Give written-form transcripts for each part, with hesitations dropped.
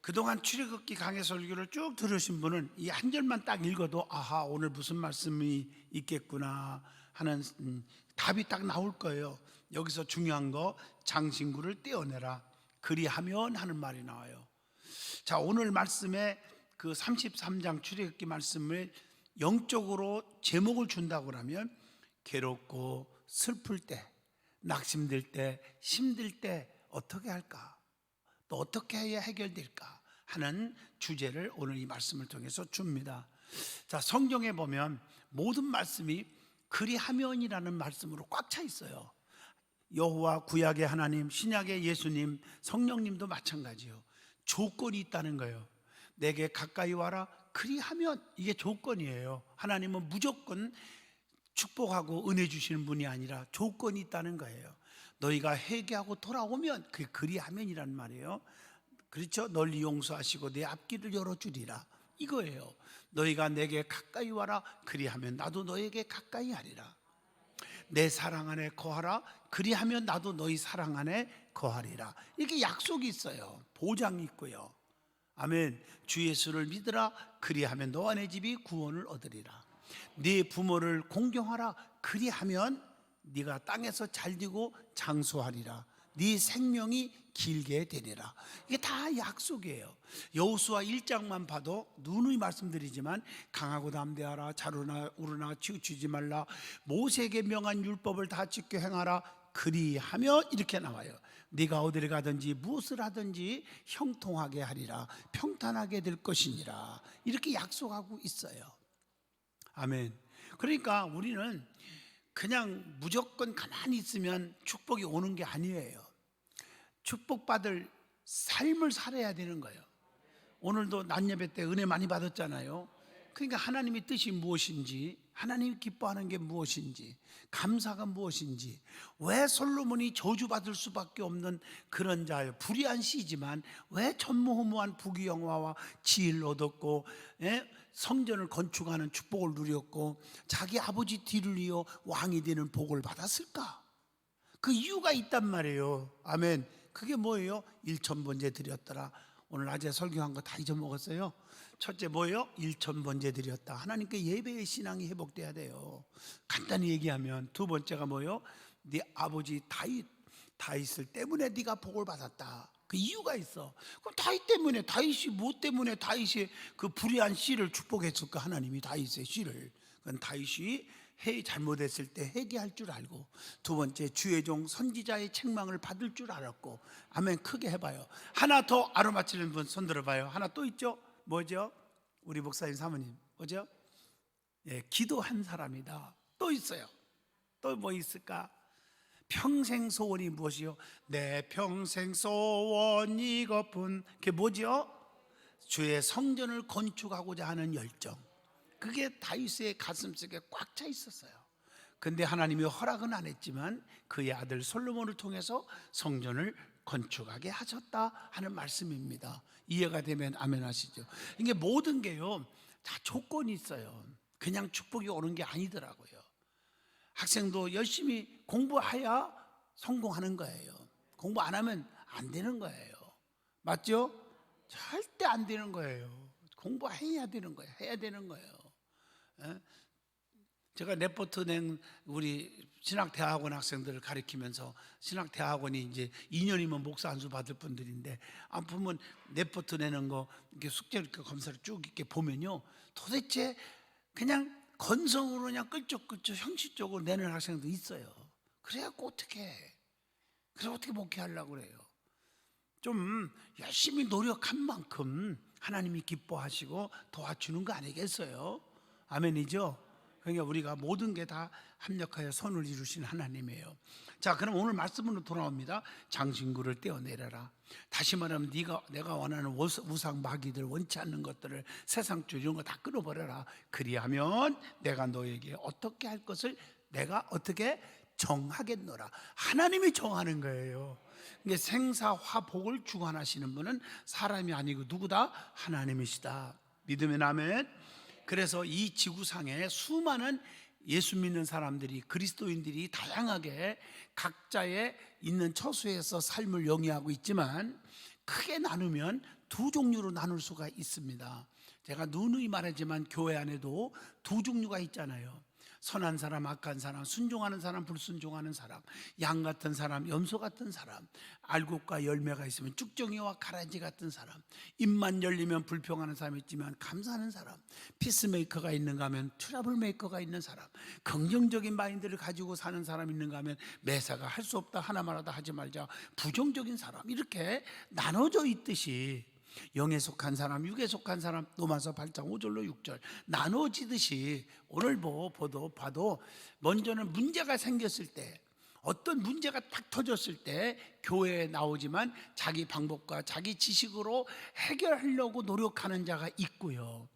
그동안 출애굽기 강해 설교를 쭉 들으신 분은 이 한 절만 딱 읽어도 아하, 오늘 무슨 말씀이 있겠구나 하는 답이 딱 나올 거예요. 여기서 중요한 거, 장신구를 떼어내라 그리하면 하는 말이 나와요. 자, 오늘 말씀에 그 33장 출애굽기 말씀을 영적으로 제목을 준다고 하면 괴롭고 슬플 때, 낙심될 때, 힘들 때 어떻게 할까? 또 어떻게 해야 해결될까 하는 주제를 오늘 이 말씀을 통해서 줍니다. 자, 성경에 보면 모든 말씀이 그리하면이라는 말씀으로 꽉 차 있어요. 여호와 구약의 하나님, 신약의 예수님, 성령님도 마찬가지요. 조건이 있다는 거예요. 내게 가까이 와라 그리하면, 이게 조건이에요. 하나님은 무조건 축복하고 은혜 주시는 분이 아니라 조건이 있다는 거예요. 너희가 회개하고 돌아오면, 그게 그리하면이란 말이에요. 그렇죠? 널리 용서하시고 내 앞길을 열어주리라, 이거예요. 너희가 내게 가까이 와라 그리하면 나도 너에게 가까이 하리라. 내 사랑 안에 거하라 그리하면 나도 너희 사랑 안에 거하리라. 이렇게 약속이 있어요. 보장이 있고요. 아멘. 주 예수를 믿으라 그리하면 너와 내 집이 구원을 얻으리라. 네 부모를 공경하라 그리하면 네가 땅에서 잘되고 장수하리라. 네 생명이 길게 되리라. 이게 다 약속이에요. 여호수아 1장만 봐도 누누이 말씀드리지만 강하고 담대하라, 자루나 우르나 치우치지 말라, 모세에게 명한 율법을 다 지켜 행하라 그리하면 이렇게 나와요. 네가 어디를 가든지 무엇을 하든지 형통하게 하리라, 평탄하게 될 것이니라, 이렇게 약속하고 있어요. 아멘. 그러니까 우리는 그냥 무조건 가만히 있으면 축복이 오는 게 아니에요. 축복받을 삶을 살아야 되는 거예요. 오늘도 낮예배 때 은혜 많이 받았잖아요. 그러니까 하나님의 뜻이 무엇인지, 하나님이 기뻐하는 게 무엇인지, 감사가 무엇인지, 왜 솔로몬이 저주받을 수밖에 없는 그런 자예요. 불의한 시지만 왜 전무후무한 부귀영화와 지혜를 얻었고, 성전을 건축하는 축복을 누렸고 자기 아버지 뒤를 이어 왕이 되는 복을 받았을까? 그 이유가 있단 말이에요. 아멘. 그게 뭐예요? 일천번제 드렸더라. 오늘 낮에 설교한 거 다 잊어먹었어요. 첫째 뭐예요? 일천번제 드렸다. 하나님께 예배의 신앙이 회복돼야 돼요. 간단히 얘기하면 두 번째가 뭐예요? 네 아버지 다윗을 때문에 네가 복을 받았다. 그 이유가 있어. 그럼 다윗 때문에, 다윗이 뭐 때문에 다윗이 그 불의한 씨를 축복했을까? 하나님이 다윗의 씨를. 그건 다윗이 잘못했을 때 회개할 줄 알고, 두 번째 주의 종 선지자의 책망을 받을 줄 알았고. 아멘. 크게 해봐요. 하나 더 알아맞히는 분 손 들어봐요. 하나 또 있죠? 뭐죠? 우리 목사님 사모님 뭐죠? 기도한 사람이다. 또 있어요. 또 뭐 있을까? 평생 소원이 무엇이요? 내 평생 소원 이것뿐. 그게 뭐죠? 주의 성전을 건축하고자 하는 열정. 그게 다윗의 가슴속에 꽉 차 있었어요. 근데 하나님이 허락은 안 했지만 그의 아들 솔로몬을 통해서 성전을 건축하게 하셨다 하는 말씀입니다. 이해가 되면 아멘 하시죠. 이게 모든 게요 다 조건이 있어요. 그냥 축복이 오는 게 아니더라고요. 학생도 열심히 공부해야 성공하는 거예요. 공부 안 하면 안 되는 거예요. 맞죠? 절대 안 되는 거예요. 공부해야 되는 거예요. 해야 되는 거예요. 제가 레포트 낸 우리 신학대학원 학생들을 가르치면서, 신학대학원이 이제 2년이면 목사 안수 받을 분들인데, 안 보면 레포트 내는 거 이렇게 숙제 이렇게 검사를 쭉 이렇게 보면요, 도대체 그냥 건성으로 그냥 끌적끌적 형식적으로 내는 학생도 있어요. 그래갖고 어떻게 목회하려고 그래요? 좀 열심히 노력한 만큼 하나님이 기뻐하시고 도와주는 거 아니겠어요? 아멘이죠? 그러니까 우리가 모든 게 다 합력하여 선을 이루신 하나님이에요. 자, 그럼 오늘 말씀으로 돌아옵니다. 장신구를 떼어내려라. 다시 말하면 내가 원하는 우상 마귀들, 원치 않는 것들을, 세상적 이런 거 다 끊어버려라. 그리하면 내가 너에게 어떻게 할 것을 내가 어떻게 정하겠노라. 하나님이 정하는 거예요. 그러니까 생사화복을 주관하시는 분은 사람이 아니고 누구다? 하나님이시다. 믿으면 아멘. 그래서 이 지구상에 수많은 예수 믿는 사람들이, 그리스도인들이 다양하게 각자의 있는 처소에서 삶을 영위하고 있지만, 크게 나누면 두 종류로 나눌 수가 있습니다. 제가 누누이 말하지만 교회 안에도 두 종류가 있잖아요. 선한 사람, 악한 사람, 순종하는 사람, 불순종하는 사람, 양 같은 사람, 염소 같은 사람, 알곡과 열매가 있으면 쭉정이와 가라지 같은 사람, 입만 열리면 불평하는 사람이 있지만 감사하는 사람, 피스메이커가 있는가 하면 트러블 메이커가 있는 사람, 긍정적인 마인드를 가지고 사는 사람이 있는가 하면 매사가 할 수 없다, 하나만 하다 하지 말자, 부정적인 사람, 이렇게 나눠져 있듯이 영에 속한 사람, 육에 속한 사람, 로마서 8장 5절로 6절 나눠지듯이 오늘 봐도 먼저는 문제가 생겼을 때, 어떤 문제가 딱 터졌을 때 교회에 나오지만 자기 방법과 자기 지식으로 해결하려고 노력하는 자가 있고요.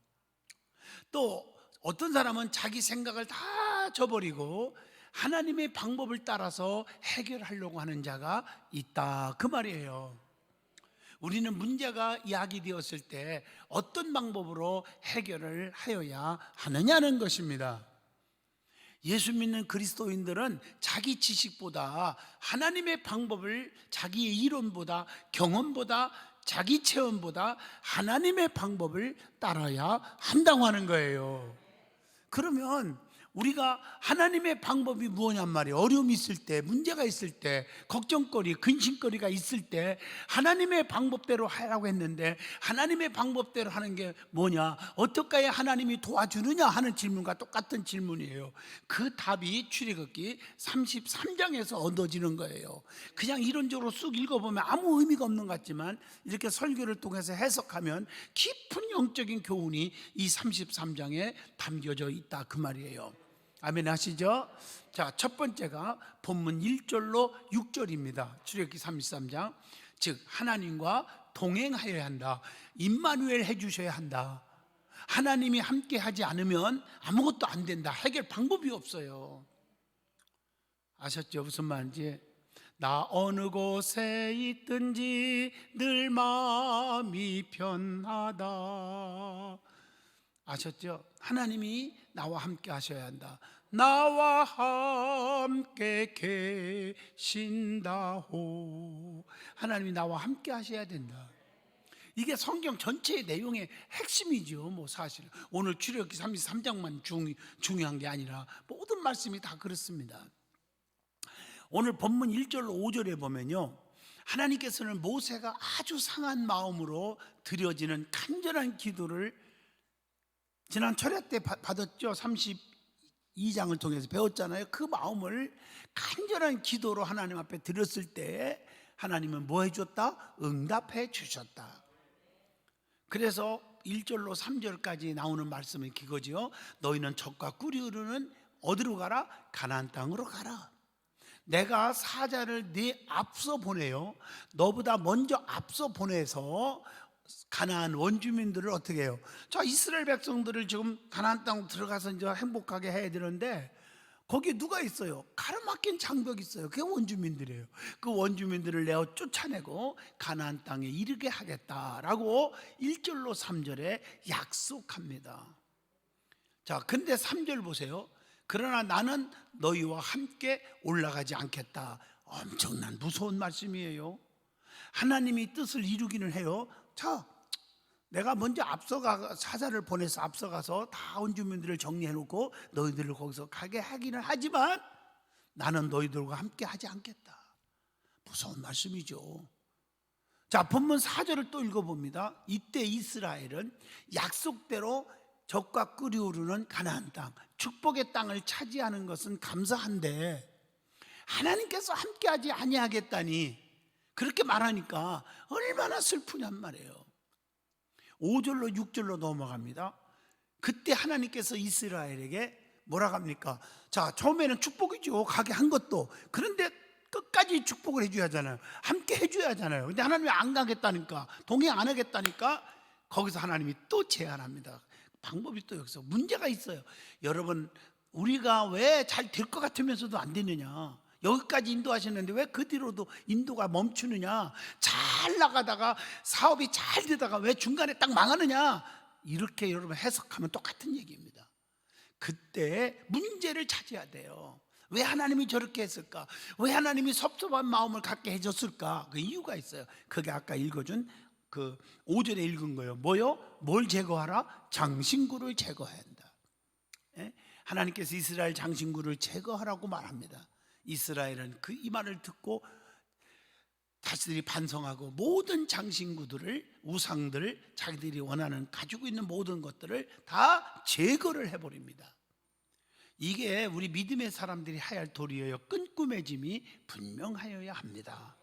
또 어떤 사람은 자기 생각을 다 저버리고 하나님의 방법을 따라서 해결하려고 하는 자가 있다, 그 말이에요. 우리는 문제가 야기되었을 때 어떤 방법으로 해결을 하여야 하느냐는 것입니다. 예수 믿는 그리스도인들은 자기 지식보다 하나님의 방법을, 자기의 이론보다, 경험보다, 자기 체험보다 하나님의 방법을 따라야 한다고 하는 거예요. 그러면 우리가 하나님의 방법이 무엇냔 말이에요. 어려움이 있을 때, 문제가 있을 때, 걱정거리, 근심거리가 있을 때 하나님의 방법대로 하라고 했는데 하나님의 방법대로 하는 게 뭐냐, 어떻게 해야 하나님이 도와주느냐 하는 질문과 똑같은 질문이에요. 그 답이 출애굽기 33장에서 얻어지는 거예요. 그냥 이론적으로 쑥 읽어보면 아무 의미가 없는 것 같지만 이렇게 설교를 통해서 해석하면 깊은 영적인 교훈이 이 33장에 담겨져 있다, 그 말이에요. 아멘 하시죠? 자, 첫 번째가 본문 1절로 6절입니다. 출애굽기 33장. 즉 하나님과 동행하여야 한다. 임마누엘 해주셔야 한다. 하나님이 함께 하지 않으면 아무것도 안 된다. 해결 방법이 없어요. 아셨죠? 무슨 말인지? 나 어느 곳에 있든지 늘 마음이 편하다. 아셨죠? 하나님이 나와 함께 하셔야 한다. 나와 함께 계신다호. 하나님이 나와 함께 하셔야 된다. 이게 성경 전체의 내용의 핵심이죠. 사실 오늘 출애굽기 33장만 중요한 게 아니라 모든 말씀이 다 그렇습니다. 오늘 본문 1절로 5절에 보면요, 하나님께서는 모세가 아주 상한 마음으로 드려지는 간절한 기도를 지난 철야 때 받았죠. 32장을 통해서 배웠잖아요. 그 마음을 간절한 기도로 하나님 앞에 드렸을 때 하나님은 뭐 해줬다? 응답해 주셨다. 그래서 1절로 3절까지 나오는 말씀은 그거죠. 너희는 젖과 꿀이 흐르는 어디로 가라? 가나안 땅으로 가라. 내가 사자를 네 앞서 보내요. 너보다 먼저 앞서 보내서 가나안 원주민들을 어떻게 해요? 자, 이스라엘 백성들을 지금 가나안 땅으로 들어가서 이제 행복하게 해야 되는데 거기에 누가 있어요? 가로막힌 장벽이 있어요. 그게 원주민들이에요. 그 원주민들을 내어 쫓아내고 가나안 땅에 이르게 하겠다라고 1절로 3절에 약속합니다. 자, 근데 3절 보세요. 그러나 나는 너희와 함께 올라가지 않겠다. 엄청난 무서운 말씀이에요. 하나님이 뜻을 이루기는 해요. 자, 내가 먼저 앞서가 사자를 보내서 앞서가서 다 원주민들을 정리해놓고 너희들을 거기서 가게 하기는 하지만 나는 너희들과 함께 하지 않겠다. 무서운 말씀이죠. 자, 본문 4절을 또 읽어봅니다. 이때 이스라엘은 약속대로 젖과 꿀이 흐르는 가나안 땅, 축복의 땅을 차지하는 것은 감사한데 하나님께서 함께하지 아니하겠다니 그렇게 말하니까 얼마나 슬프냔 말이에요. 5절로 6절로 넘어갑니다. 그때 하나님께서 이스라엘에게 뭐라고 합니까? 자, 처음에는 축복이죠. 가게 한 것도. 그런데 끝까지 축복을 해줘야 하잖아요. 함께 해줘야 하잖아요. 근데 하나님이 안 가겠다니까, 동행 안 하겠다니까 거기서 하나님이 또 제안합니다. 방법이 또 여기서 문제가 있어요. 여러분, 우리가 왜 잘 될 것 같으면서도 안 되느냐? 여기까지 인도하셨는데 왜 그 뒤로도 인도가 멈추느냐? 잘 나가다가 사업이 잘 되다가 왜 중간에 딱 망하느냐? 이렇게 여러분 해석하면 똑같은 얘기입니다. 그때 문제를 찾아야 돼요. 왜 하나님이 저렇게 했을까? 왜 하나님이 섭섭한 마음을 갖게 해줬을까? 그 이유가 있어요. 그게 아까 읽어준 그 5절에 읽은 거예요. 뭐요? 뭘 제거하라? 장신구를 제거해야 한다. 예? 하나님께서 이스라엘 장신구를 제거하라고 말합니다. 이스라엘은 그 이 말을 듣고 자신들이 반성하고 모든 장신구들을, 우상들을, 자기들이 원하는 가지고 있는 모든 것들을 다 제거를 해버립니다. 이게 우리 믿음의 사람들이 해야 할 도리예요. 끈꾸매짐이 분명하여야 합니다.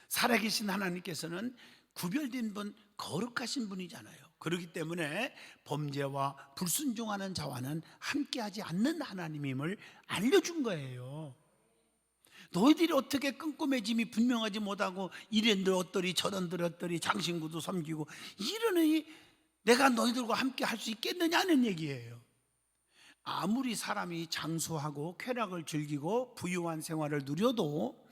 살아계신 하나님께서는 구별된 분, 거룩하신 분이잖아요. 그렇기 때문에 범죄와 불순종하는 자와는 함께하지 않는 하나님임을 알려준 거예요. 너희들이 어떻게 끈꾸매짐이 분명하지 못하고 이런들 어떠리 저런들 어떠리 장신구도 섬기고 이러니 내가 너희들과 함께 할 수 있겠느냐는 얘기예요. 아무리 사람이 장수하고 쾌락을 즐기고 부유한 생활을 누려도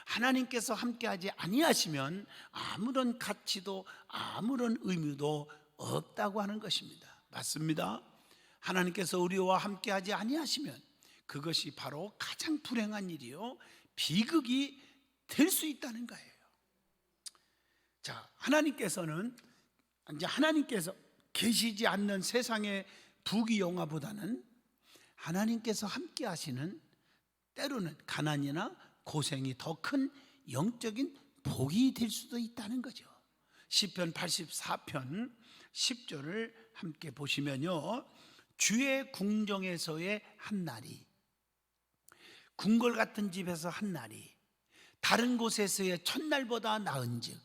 하나님께서 함께하지 아니하시면 아무런 가치도 아무런 의미도 없다고 하는 것입니다. 맞습니다. 하나님께서 우리와 함께하지 아니하시면 그것이 바로 가장 불행한 일이요, 비극이 될 수 있다는 거예요. 자, 하나님께서는 이제 하나님께서 계시지 않는 세상의 부귀영화보다는 하나님께서 함께 하시는 때로는 가난이나 고생이 더 큰 영적인 복이 될 수도 있다는 거죠. 시편 84편 10절을 함께 보시면요, 주의 궁정에서의 한 날이, 궁궐 같은 집에서 한 날이 다른 곳에서의 첫날보다 나은즉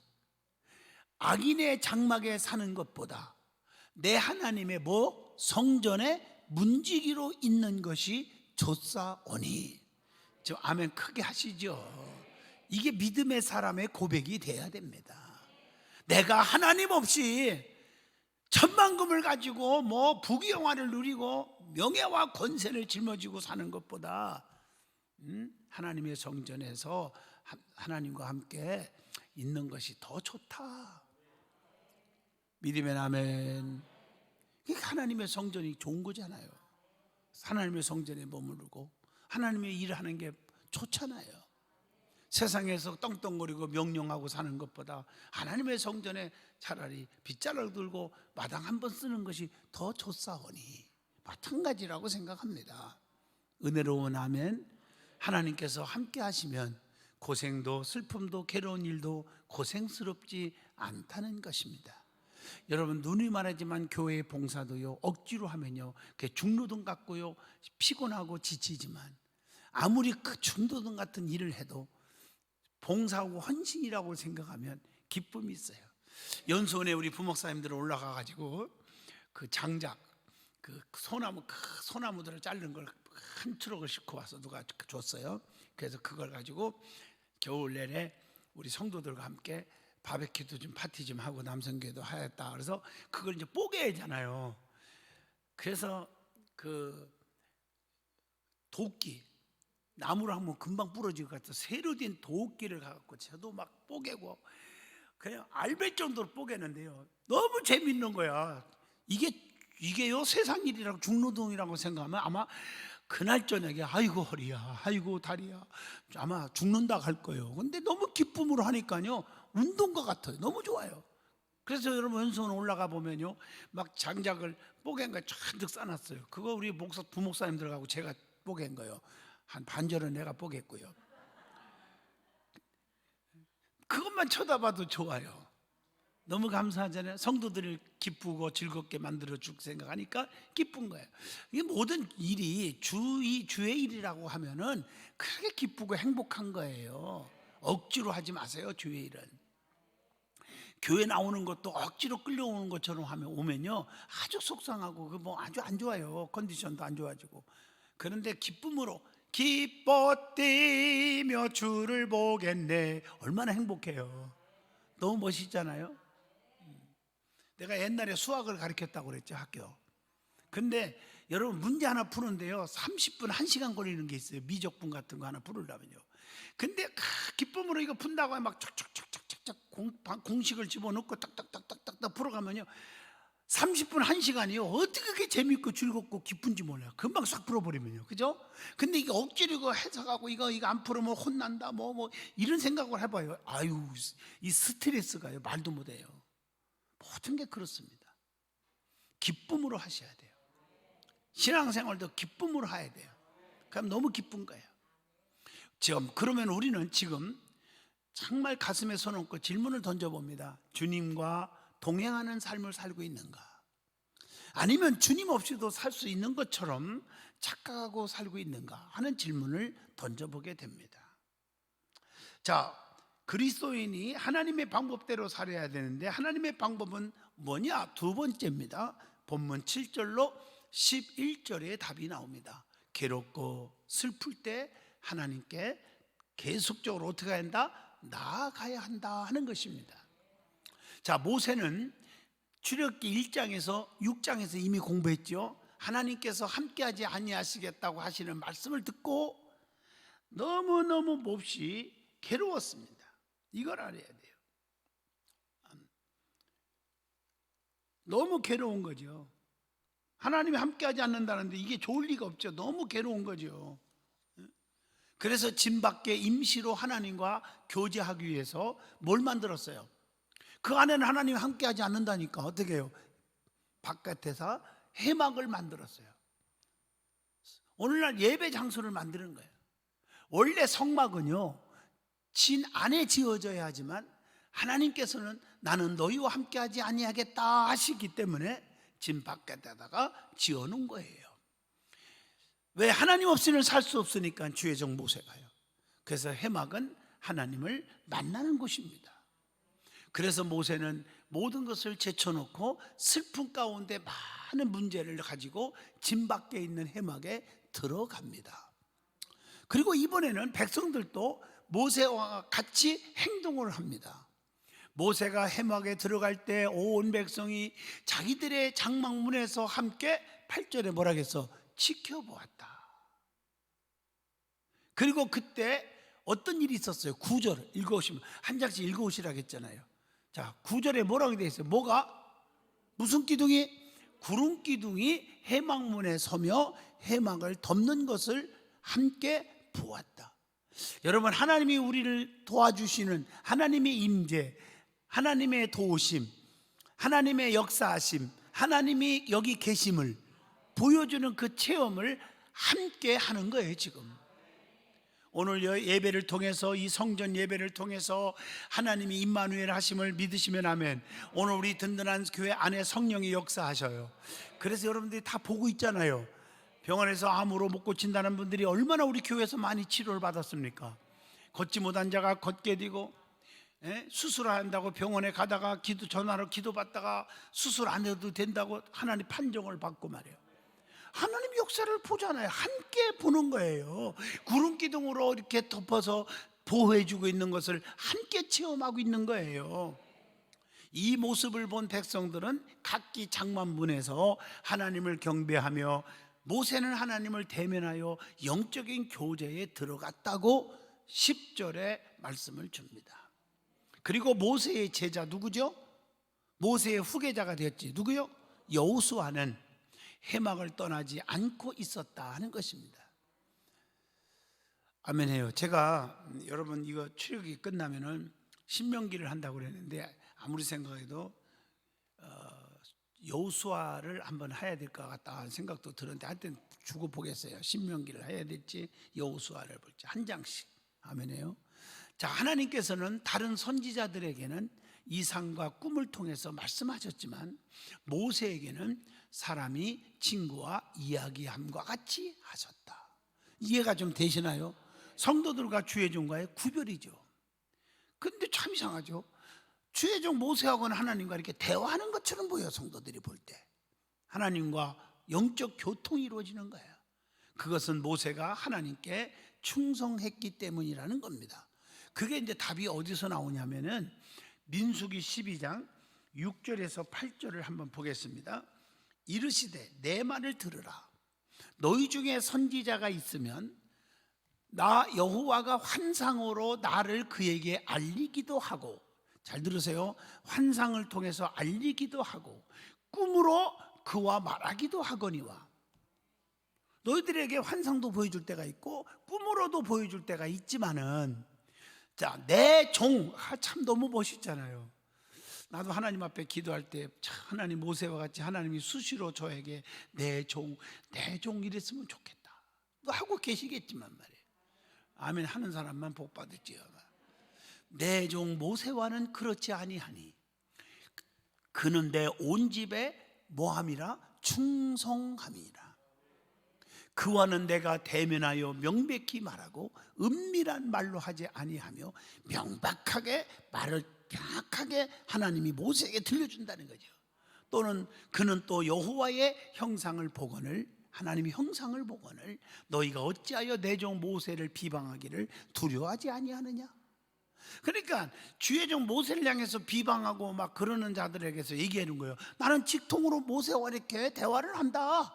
악인의 장막에 사는 것보다 내 하나님의 성전에 문지기로 있는 것이 좋사오니. 저 아멘 크게 하시죠. 이게 믿음의 사람의 고백이 돼야 됩니다. 내가 하나님 없이 천만금을 가지고 부귀영화를 누리고 명예와 권세를 짊어지고 사는 것보다 하나님의 성전에서 하나님과 함께 있는 것이 더 좋다. 믿음의 아멘. 하나님의 성전이 좋은 거잖아요. 하나님의 성전에 머무르고 하나님의 일을 하는 게 좋잖아요. 세상에서 떵떵거리고 명령하고 사는 것보다 하나님의 성전에 차라리 빗자루 들고 마당 한번 쓰는 것이 더 좋사오니 마찬가지라고 생각합니다. 은혜로운 아멘. 하나님께서 함께 하시면 고생도 슬픔도 괴로운 일도 고생스럽지 않다는 것입니다. 여러분, 눈이 말하지만 교회의 봉사도요, 억지로 하면요 그게 중노동 같고요 피곤하고 지치지만 아무리 그 중노동 같은 일을 해도 봉사하고 헌신이라고 생각하면 기쁨이 있어요. 연수원에 우리 부목사님들 올라가 가지고 그 장작, 그 소나무들을 자른 걸 한 트럭을 싣고 와서 누가 줬어요. 그래서 그걸 가지고 겨울 내내 우리 성도들과 함께 바베큐도 좀 파티 좀 하고 남성교회도 하였다. 그래서 그걸 이제 뽀개야 하잖아요. 그래서 그 도끼, 나무로 하면 금방 부러질 것 같아서 새로 된 도끼를 갖고 저도 막 뽀개고 그냥 알벨 정도로 뽀개는데요, 너무 재밌는 거야. 이게요 세상 일이라고 중노동이라고 생각하면 아마 그날 저녁에 아이고 허리야, 아이고 다리야, 아마 죽는다 할 거예요. 근데 너무 기쁨으로 하니까요 운동과 같아요. 너무 좋아요. 그래서 여러분 연수원 올라가 보면요 막 장작을 뽀갠 거 잔뜩 싸놨어요. 그거 우리 부목사님들하고 제가 뽀갠 거예요. 한 반절은 내가 뽀갰고요. 그것만 쳐다봐도 좋아요. 너무 감사하잖아요. 성도들을 기쁘고 즐겁게 만들어 줄 생각하니까 기쁜 거예요. 이게 모든 일이 주의 일이라고 하면은 그렇게 기쁘고 행복한 거예요. 억지로 하지 마세요. 주의 일은. 교회 나오는 것도 억지로 끌려오는 것처럼 오면요 아주 속상하고 아주 안 좋아요. 컨디션도 안 좋아지고. 그런데 기쁨으로 기뻐 뛰며 주를 보겠네, 얼마나 행복해요. 너무 멋있잖아요. 내가 옛날에 수학을 가르쳤다고 그랬죠, 학교. 근데 여러분 문제 하나 푸는데요 30분 1시간 걸리는 게 있어요. 미적분 같은 거 하나 풀으려면요. 근데 기쁨으로 이거 푼다고 막 촉촉촉촉촉 공식을 집어넣고 딱딱딱딱딱 풀어가면요 30분, 1시간이요. 어떻게 그렇게 재밌고 즐겁고 기쁜지 몰라요. 금방 싹 풀어버리면요. 그죠? 근데 이게 억지로 해석하고 이거 안 풀으면 혼난다. 뭐 이런 생각을 해봐요. 아유, 이 스트레스가요. 말도 못해요. 모든 게 그렇습니다. 기쁨으로 하셔야 돼요. 신앙생활도 기쁨으로 해야 돼요. 그럼 너무 기쁜 거예요. 지금 그러면 우리는 지금 정말 가슴에 손 얹고 질문을 던져봅니다. 주님과 동행하는 삶을 살고 있는가? 아니면 주님 없이도 살 수 있는 것처럼 착각하고 살고 있는가 하는 질문을 던져보게 됩니다. 자, 그리스도인이 하나님의 방법대로 살아야 되는데 하나님의 방법은 뭐냐? 두 번째입니다. 본문 7절로 11절에 답이 나옵니다. 괴롭고 슬플 때 하나님께 계속적으로 어떻게 해야 한다? 나아가야 한다 하는 것입니다. 자, 모세는 출애굽기 1장에서 6장에서 이미 공부했죠. 하나님께서 함께하지 아니하시겠다고 하시는 말씀을 듣고 너무너무 몹시 괴로웠습니다. 이걸 알아야 돼요. 너무 괴로운 거죠. 하나님이 함께하지 않는다는데 이게 좋을 리가 없죠. 너무 괴로운 거죠. 그래서 진 밖에 임시로 하나님과 교제하기 위해서 뭘 만들었어요? 그 안에는 하나님이 함께하지 않는다니까 어떻게 해요? 바깥에서 회막을 만들었어요. 오늘날 예배 장소를 만드는 거예요. 원래 성막은요, 진 안에 지어져야 하지만 하나님께서는 나는 너희와 함께하지 아니하겠다 하시기 때문에 진 바깥에다가 지어놓은 거예요. 왜? 하나님 없이는 살 수 없으니까 주의종 모세가요. 그래서 회막은 하나님을 만나는 곳입니다. 그래서 모세는 모든 것을 제쳐놓고 슬픔 가운데 많은 문제를 가지고 진 밖에 있는 회막에 들어갑니다. 그리고 이번에는 백성들도 모세와 같이 행동을 합니다. 모세가 회막에 들어갈 때 온 백성이 자기들의 장막문에서 함께 8절에 뭐라 했어? 지켜보았다. 그리고 그때 어떤 일이 있었어요? 9절 읽어오시면 한 장씩 읽어오시라고 했잖아요. 자, 9절에 뭐라고 되어 있어요? 뭐가? 무슨 기둥이? 구름 기둥이 회막문에 서며 회막을 덮는 것을 함께 보았다. 여러분, 하나님이 우리를 도와주시는 하나님의 임재, 하나님의 도우심, 하나님의 역사하심, 하나님이 여기 계심을 보여주는 그 체험을 함께 하는 거예요. 지금 오늘 예배를 통해서, 이 성전 예배를 통해서 하나님이 임마누엘 하심을 믿으시면 아멘. 오늘 우리 든든한 교회 안에 성령이 역사하셔요. 그래서 여러분들이 다 보고 있잖아요. 병원에서 암으로 못 고친다는 분들이 얼마나 우리 교회에서 많이 치료를 받았습니까? 걷지 못한 자가 걷게 되고, 수술한다고 병원에 가다가 전화로 기도받다가 수술 안 해도 된다고 하나님 판정을 받고 말이에요. 하나님 역사를 보잖아요. 함께 보는 거예요. 구름 기둥으로 이렇게 덮어서 보호해주고 있는 것을 함께 체험하고 있는 거예요. 이 모습을 본 백성들은 각기 장막문에서 하나님을 경배하며 모세는 하나님을 대면하여 영적인 교제에 들어갔다고 10절에 말씀을 줍니다. 그리고 모세의 제자 누구죠? 모세의 후계자가 되었지. 누구요? 여호수아는 회막을 떠나지 않고 있었다 하는 것입니다. 아멘해요. 제가 여러분 이거 출애굽이 끝나면은 신명기를 한다고 그랬는데 아무리 생각해도 여호수아를 한번 해야 될 것 같다 하는 생각도 들었는데 하여튼 주고 보겠어요. 신명기를 해야 될지 여호수아를 볼지 한 장씩. 아멘해요. 자, 하나님께서는 다른 선지자들에게는 이상과 꿈을 통해서 말씀하셨지만 모세에게는 사람이 친구와 이야기함과 같이 하셨다. 이해가 좀 되시나요? 성도들과 주의 종과의 구별이죠. 근데 참 이상하죠. 주의 종 모세하고는 하나님과 이렇게 대화하는 것처럼 보여요. 성도들이 볼 때 하나님과 영적 교통이 이루어지는 거예요. 그것은 모세가 하나님께 충성했기 때문이라는 겁니다. 그게 이제 답이 어디서 나오냐면은 민수기 12장 6절에서 8절을 한번 보겠습니다. 이르시되 내 말을 들으라. 너희 중에 선지자가 있으면 나 여호와가 환상으로 나를 그에게 알리기도 하고, 잘 들으세요. 환상을 통해서 알리기도 하고 꿈으로 그와 말하기도 하거니와. 너희들에게 환상도 보여줄 때가 있고 꿈으로도 보여줄 때가 있지만은, 자, 내 종, 참 너무 멋있잖아요. 나도 하나님 앞에 기도할 때 하나님 모세와 같이 하나님이 수시로 저에게 내 종 이랬으면 좋겠다 하고 계시겠지만 말이에요. 아멘 하는 사람만 복 받을지어다. 내 종 모세와는 그렇지 아니하니 그는 내 온 집에 뭐함이라 충성함이라. 그와는 내가 대면하여 명백히 말하고 은밀한 말로 하지 아니하며 명백하게 말을 정확하게 하나님이 모세에게 들려준다는 거죠. 또는 그는 또 여호와의 형상을 보거늘, 하나님의 형상을 보거늘 너희가 어찌하여 내 종 모세를 비방하기를 두려워하지 아니하느냐. 그러니까 주의 종 모세를 향해서 비방하고 막 그러는 자들에게서 얘기하는 거예요. 나는 직통으로 모세와 이렇게 대화를 한다.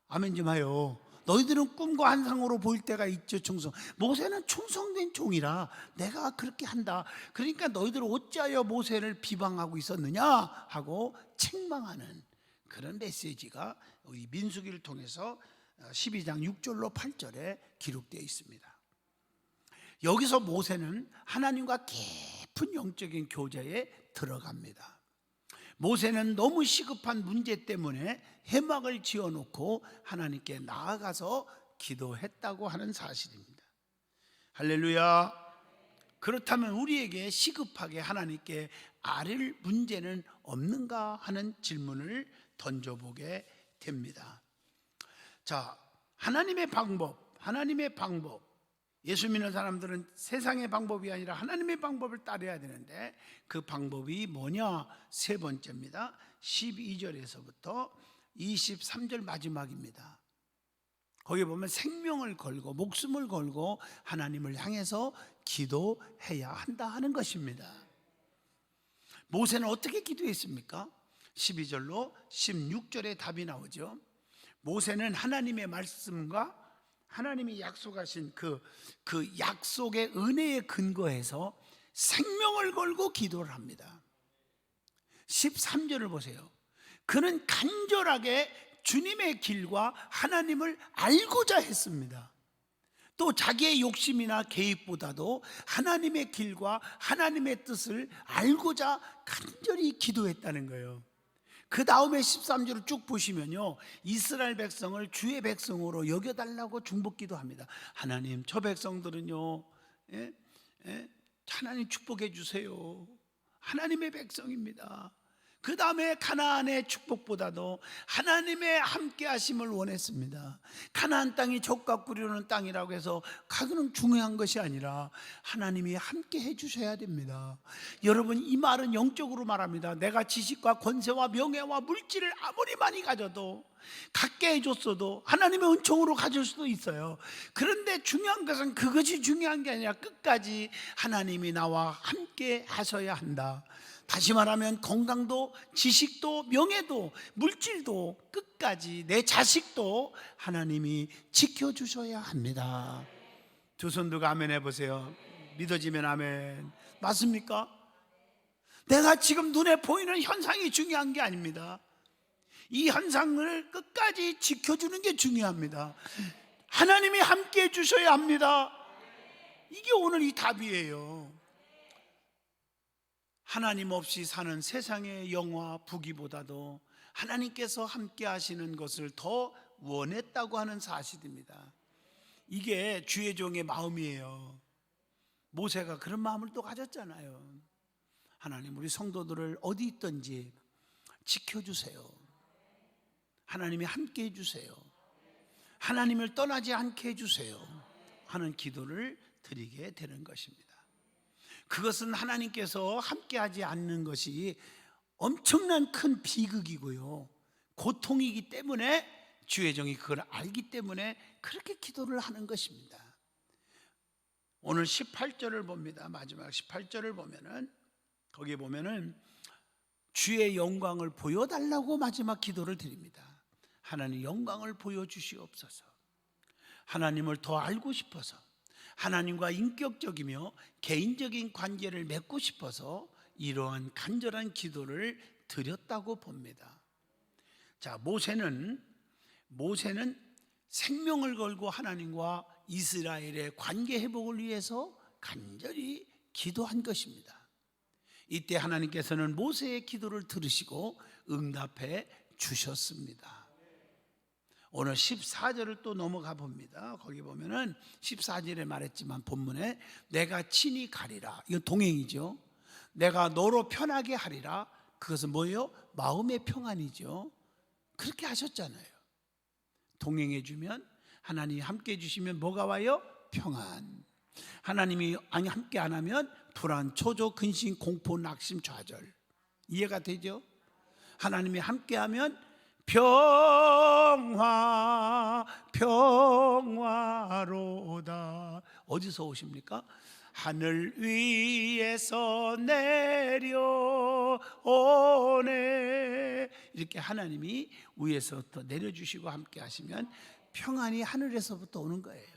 아멘 좀 하요. 너희들은 꿈과 환상으로 보일 때가 있죠. 충성. 모세는 충성된 종이라 내가 그렇게 한다. 그러니까 너희들 어찌하여 모세를 비방하고 있었느냐 하고 책망하는 그런 메시지가 우리 민수기를 통해서 12장 6절로 8절에 기록되어 있습니다. 여기서 모세는 하나님과 깊은 영적인 교제에 들어갑니다. 모세는 너무 시급한 문제 때문에 해막을 지어놓고 하나님께 나아가서 기도했다고 하는 사실입니다. 할렐루야. 그렇다면 우리에게 시급하게 하나님께 아뢰 문제는 없는가 하는 질문을 던져보게 됩니다. 자, 하나님의 방법. 예수 믿는 사람들은 세상의 방법이 아니라 하나님의 방법을 따라야 되는데 그 방법이 뭐냐? 세 번째입니다. 12절에서부터 23절 마지막입니다. 거기 보면 생명을 걸고 목숨을 걸고 하나님을 향해서 기도해야 한다 하는 것입니다. 모세는 어떻게 기도했습니까? 12절로 16절에 답이 나오죠. 모세는 하나님의 말씀과 하나님이 약속하신 그 약속의 은혜에 근거해서 생명을 걸고 기도를 합니다. 13절을 보세요. 그는 간절하게 주님의 길과 하나님을 알고자 했습니다. 또 자기의 욕심이나 계획보다도 하나님의 길과 하나님의 뜻을 알고자 간절히 기도했다는 거예요. 그 다음에 13절을 쭉 보시면요, 이스라엘 백성을 주의 백성으로 여겨달라고 중보기도 합니다. 하나님, 저 백성들은요, 하나님 축복해 주세요. 하나님의 백성입니다. 그 다음에 가나안의 축복보다도 하나님의 함께 하심을 원했습니다. 가나안 땅이 젖과 꿀이는 땅이라고 해서 가는 중요한 것이 아니라 하나님이 함께 해주셔야 됩니다. 여러분, 이 말은 영적으로 말합니다. 내가 지식과 권세와 명예와 물질을 아무리 많이 가져도, 갖게 해줬어도 하나님의 은총으로 가질 수도 있어요. 그런데 중요한 것은 그것이 중요한 게 아니라 끝까지 하나님이 나와 함께 하셔야 한다. 다시 말하면 건강도 지식도 명예도 물질도 끝까지 내 자식도 하나님이 지켜주셔야 합니다. 두 손 들고 아멘 해보세요. 믿어지면 아멘. 맞습니까? 내가 지금 눈에 보이는 현상이 중요한 게 아닙니다. 이 현상을 끝까지 지켜주는 게 중요합니다. 하나님이 함께 해주셔야 합니다. 이게 오늘 이 답이에요. 하나님 없이 사는 세상의 영화 부귀보다도 하나님께서 함께 하시는 것을 더 원했다고 하는 사실입니다. 이게 주의 종의 마음이에요. 모세가 그런 마음을 또 가졌잖아요. 하나님, 우리 성도들을 어디 있든지 지켜주세요. 하나님이 함께 해주세요. 하나님을 떠나지 않게 해주세요 하는 기도를 드리게 되는 것입니다. 그것은 하나님께서 함께하지 않는 것이 엄청난 큰 비극이고요, 고통이기 때문에 주의 종이 그걸 알기 때문에 그렇게 기도를 하는 것입니다. 오늘 18절을 봅니다. 마지막 18절을 보면은, 거기에 보면은 주의 영광을 보여달라고 마지막 기도를 드립니다. 하나님 영광을 보여주시옵소서. 하나님을 더 알고 싶어서, 하나님과 인격적이며 개인적인 관계를 맺고 싶어서 이러한 간절한 기도를 드렸다고 봅니다. 자, 모세는 생명을 걸고 하나님과 이스라엘의 관계 회복을 위해서 간절히 기도한 것입니다. 이때 하나님께서는 모세의 기도를 들으시고 응답해 주셨습니다. 오늘 14절을 또 넘어가 봅니다. 거기 보면은 14절에 말했지만 본문에 내가 친히 가리라. 이건 동행이죠. 내가 너로 편하게 하리라. 그것은 뭐예요? 마음의 평안이죠. 그렇게 하셨잖아요. 동행해 주면, 하나님이 함께 해 주시면 뭐가 와요? 평안. 하나님이 함께 안 하면 불안, 초조, 근심, 공포, 낙심, 좌절. 이해가 되죠? 하나님이 함께 하면 평화로다. 어디서 오십니까? 하늘 위에서 내려오네. 이렇게 하나님이 위에서부터 내려주시고 함께 하시면 평안이 하늘에서부터 오는 거예요.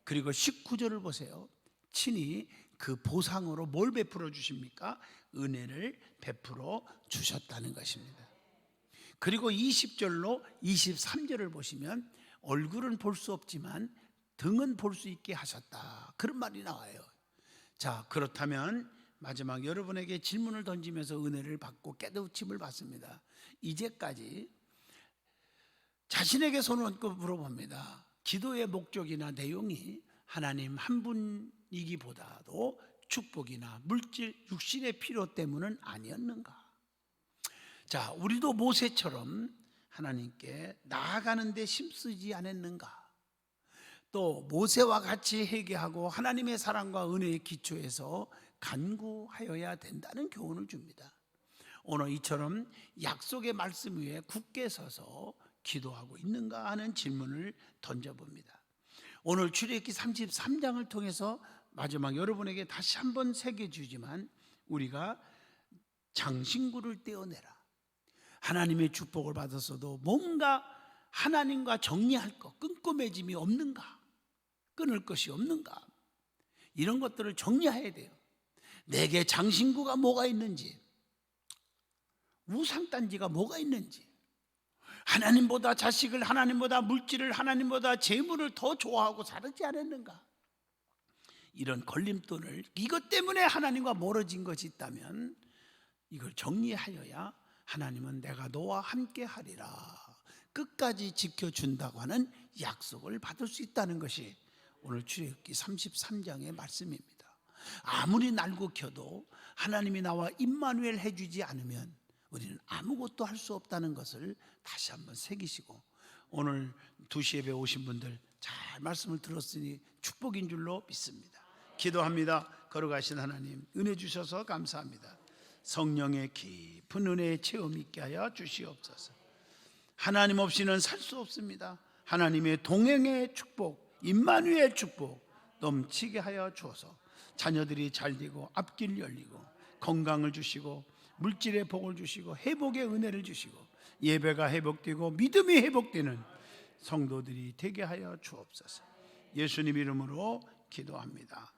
그리고 19절을 보세요. 친히 그 보상으로 뭘 베풀어 주십니까? 은혜를 베풀어 주셨다는 것입니다. 그리고 20절로 23절을 보시면 얼굴은 볼 수 없지만 등은 볼 수 있게 하셨다. 그런 말이 나와요. 자, 그렇다면 마지막 여러분에게 질문을 던지면서 은혜를 받고 깨우침을 받습니다. 이제까지 자신에게 손을 얹고 물어봅니다. 기도의 목적이나 내용이 하나님 한 분이기보다도 축복이나 물질, 육신의 필요 때문은 아니었는가? 자, 우리도 모세처럼 하나님께 나아가는 데 힘쓰지 않았는가? 또 모세와 같이 회개하고 하나님의 사랑과 은혜의 기초에서 간구하여야 된다는 교훈을 줍니다. 오늘 이처럼 약속의 말씀 위에 굳게 서서 기도하고 있는가 하는 질문을 던져봅니다. 오늘 출애굽기 33장을 통해서 마지막 여러분에게 다시 한번 새겨주지만 우리가 장신구를 떼어내라. 하나님의 축복을 받았어도 뭔가 하나님과 정리할 것, 끈끈매짐이 없는가? 끊을 것이 없는가? 이런 것들을 정리해야 돼요. 내게 장신구가 뭐가 있는지, 우상단지가 뭐가 있는지, 하나님보다 자식을, 하나님보다 물질을, 하나님보다 재물을 더 좋아하고 살지 않았는가? 이런 걸림돌을, 이것 때문에 하나님과 멀어진 것이 있다면 이걸 정리하여야 하나님은 내가 너와 함께 하리라 끝까지 지켜준다고 하는 약속을 받을 수 있다는 것이 오늘 출애굽기 33장의 말씀입니다. 아무리 날고 켜도 하나님이 나와 임마누엘 해주지 않으면 우리는 아무것도 할 수 없다는 것을 다시 한번 새기시고, 오늘 2시 예배 오신 분들 잘 말씀을 들었으니 축복인 줄로 믿습니다. 기도합니다. 걸어가신 하나님, 은혜 주셔서 감사합니다. 성령의 깊은 은혜의 체험 있게 하여 주시옵소서. 하나님 없이는 살 수 없습니다. 하나님의 동행의 축복, 임마누엘 축복 넘치게 하여 주어서 자녀들이 잘 되고 앞길 열리고 건강을 주시고 물질의 복을 주시고 회복의 은혜를 주시고 예배가 회복되고 믿음이 회복되는 성도들이 되게 하여 주옵소서. 예수님 이름으로 기도합니다.